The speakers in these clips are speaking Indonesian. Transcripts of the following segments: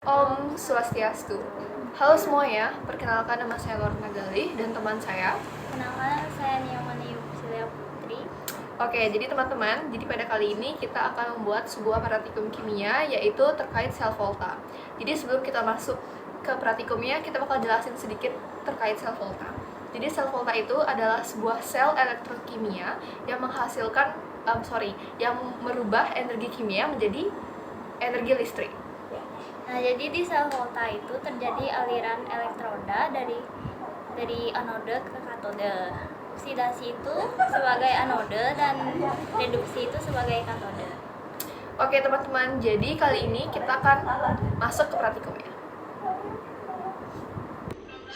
Om Swastiastu. Halo semuanya, perkenalkan nama saya Lorna Galih dan teman saya. Kenalkan, saya Niyamani Yupsilia Putri. Oke, jadi teman-teman, pada kali ini kita akan membuat sebuah praktikum kimia yaitu terkait sel volta. Jadi sebelum kita masuk ke praktikumnya, kita bakal jelasin sedikit terkait sel volta. Jadi sel volta itu adalah sebuah sel elektrokimia yang menghasilkan, yang merubah energi kimia menjadi energi listrik. Nah, jadi di sel volta itu terjadi aliran elektroda dari anode ke katode. Oksidasi itu sebagai anode dan reduksi itu sebagai katode. Oke teman-teman, jadi kali ini kita akan masuk ke praktikumnya.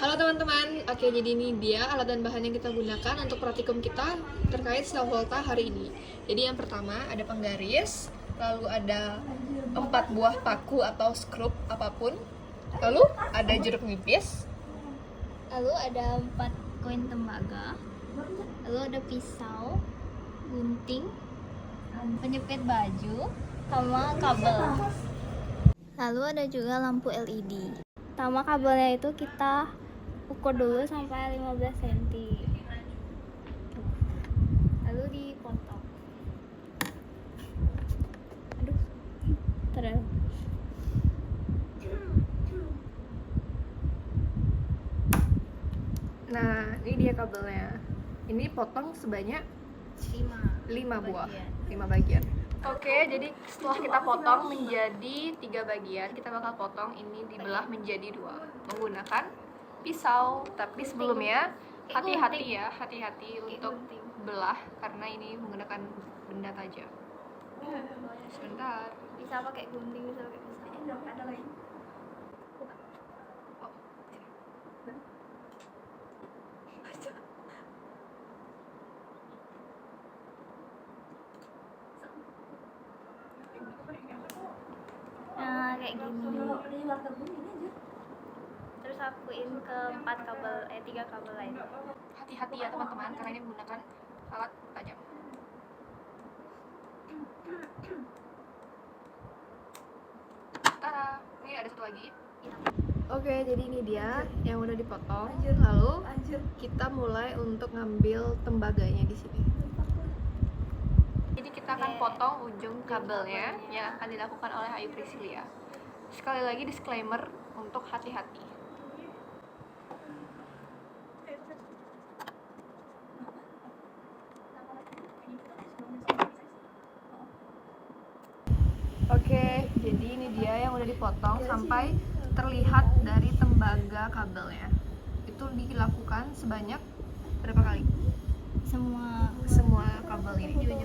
Halo teman-teman, oke jadi ini dia alat dan bahan yang kita gunakan untuk praktikum kita terkait sel volta hari ini. Jadi yang pertama ada penggaris, lalu ada 4 buah paku atau skrup apapun, lalu ada jeruk nipis, Lalu ada 4 koin tembaga. Lalu ada pisau, gunting, penjepit baju, sama kabel. Lalu ada juga lampu LED. Pertama kabelnya itu kita ukur dulu sampai 15 cm. Lalu dipotong. Aduh, terlalu. Nah ini dia kabelnya. Ini potong sebanyak 5 buah, 5 bagian. Oke, jadi setelah kita potong menjadi 3 bagian, kita bakal potong ini dibelah menjadi 2 menggunakan pisau. Tapi sebelumnya hati-hati ya, hati-hati untuk belah karena ini menggunakan benda tajam. Sebentar. Bisa pakai gunting, bisa pakai pisau. Ada lagi. Nah, kayak gini. Terus akuin ke 3 kabel lain. Hati-hati ya teman-teman karena ini menggunakan alat tajam. Tada, ini ada satu lagi. Oke, jadi ini dia yang udah dipotong. Lalu kita mulai untuk ngambil tembaganya di sini. Jadi kita akan potong ujung kabelnya yang akan dilakukan oleh Ayu Priscilia. Sekali lagi disclaimer untuk hati-hati. Oke, jadi ini dia yang udah dipotong sampai terlihat dari tembaga kabelnya. Itu dilakukan sebanyak berapa kali? Semua kabel ini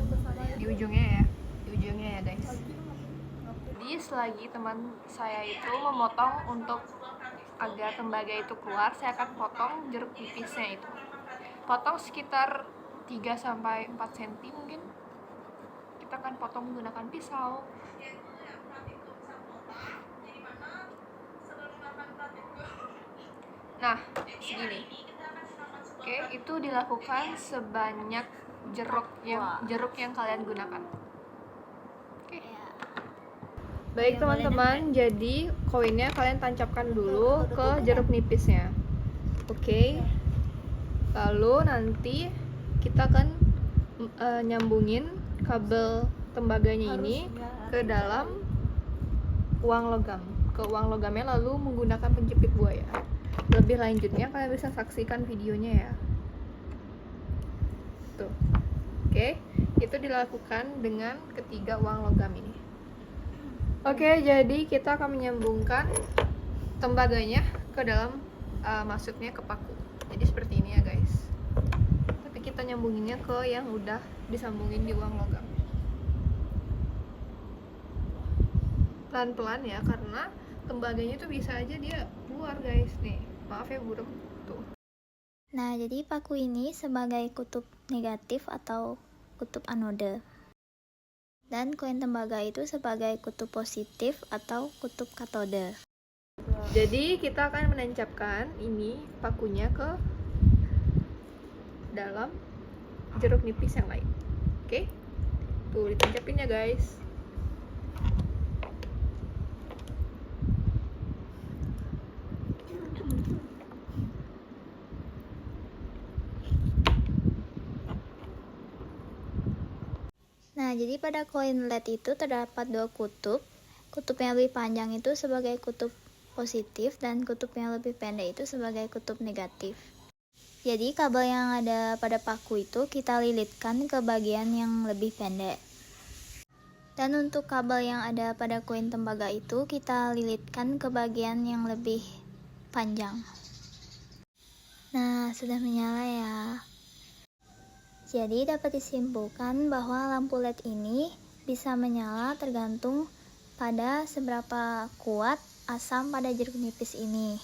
di ujungnya ya guys. Jadi selagi teman saya itu memotong untuk agar tembaga itu keluar, saya akan potong jeruk nipisnya itu. Potong sekitar 3-4 cm mungkin. Kita akan potong menggunakan pisau. Nah, segini. Oke, itu dilakukan sebanyak jeruk yang kalian gunakan. Oke. Baik teman-teman, jadi koinnya kalian tancapkan dulu ke jeruk nipisnya. Oke. Lalu nanti kita akan nyambungin kabel tembaganya ini ke dalam uang logam. Ke uang logamnya lalu menggunakan penjepit buaya. Lebih lanjutnya kalian bisa saksikan videonya ya. Tuh. Oke, itu dilakukan dengan ketiga uang logam ini. Oke, jadi kita akan menyambungkan tembaganya ke dalam maksudnya ke paku. Jadi seperti ini ya guys. Tapi kita nyambunginnya ke yang udah disambungin di uang logam. Pelan-pelan ya, karena tembaganya tuh bisa aja dia keluar guys nih. Maaf ya burem tuh. Nah, jadi paku ini sebagai kutub negatif atau kutub anode. Dan koin tembaga itu sebagai kutub positif atau kutub katode. Jadi kita akan menancapkan ini pakunya ke dalam jeruk nipis yang lain. Oke? Tuh ditancapin ya guys. jadi pada koin LED itu terdapat dua kutub. Kutub yang lebih panjang itu sebagai kutub positif dan kutub yang lebih pendek itu sebagai kutub negatif. Jadi kabel yang ada pada paku itu kita lilitkan ke bagian yang lebih pendek. Dan untuk kabel yang ada pada koin tembaga itu kita lilitkan ke bagian yang lebih panjang. Nah, sudah menyala ya. Jadi dapat disimpulkan bahwa lampu LED ini bisa menyala tergantung pada seberapa kuat asam pada jeruk nipis ini.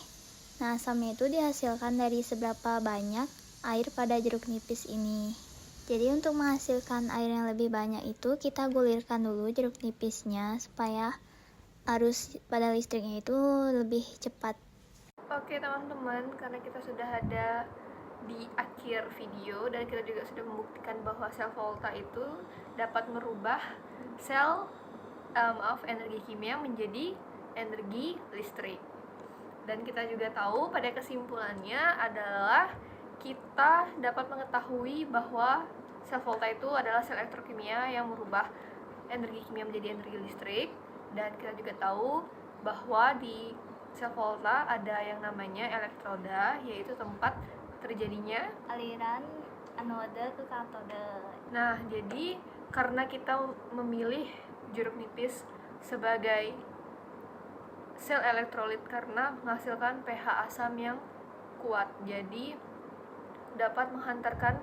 Nah, asamnya itu dihasilkan dari seberapa banyak air pada jeruk nipis ini. Jadi untuk menghasilkan air yang lebih banyak itu kita gulirkan dulu jeruk nipisnya supaya arus pada listriknya itu lebih cepat. Oke teman-teman, karena kita sudah ada di akhir video dan kita juga sudah membuktikan bahwa sel volta itu dapat merubah energi kimia menjadi energi listrik. Dan kita juga tahu pada kesimpulannya adalah kita dapat mengetahui bahwa sel volta itu adalah sel elektrokimia yang merubah energi kimia menjadi energi listrik. Dan kita juga tahu bahwa di sel volta ada yang namanya elektroda, yaitu tempat terjadinya Aliran anode ke katode. Nah, jadi karena kita memilih jeruk nipis sebagai sel elektrolit karena menghasilkan pH asam yang kuat, jadi dapat menghantarkan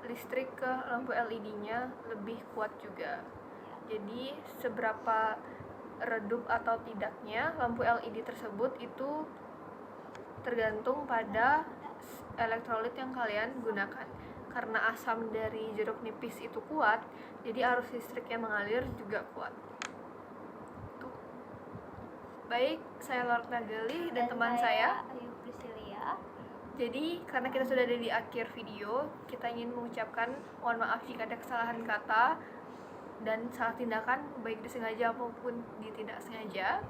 listrik ke lampu LED-nya lebih kuat juga. Jadi seberapa redup atau tidaknya lampu LED tersebut itu tergantung pada elektrolit yang kalian gunakan. Karena asam dari jeruk nipis itu kuat, jadi arus listrik yang mengalir juga kuat. Baik, saya Lord Nagali dan teman saya Ayu Priscilia. Jadi, karena kita sudah ada di akhir video, kita ingin mengucapkan mohon maaf jika ada kesalahan kata dan salah tindakan, baik disengaja maupun tidak sengaja.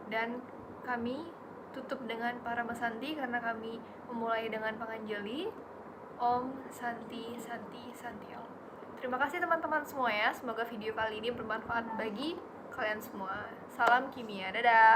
Dan kami tutup dengan para Santi karena kami memulai dengan panganjali. Om Santi Santi Santi Om. Terima kasih teman-teman semua ya. Semoga video kali ini bermanfaat bagi kalian semua. Salam kimia. Dadah.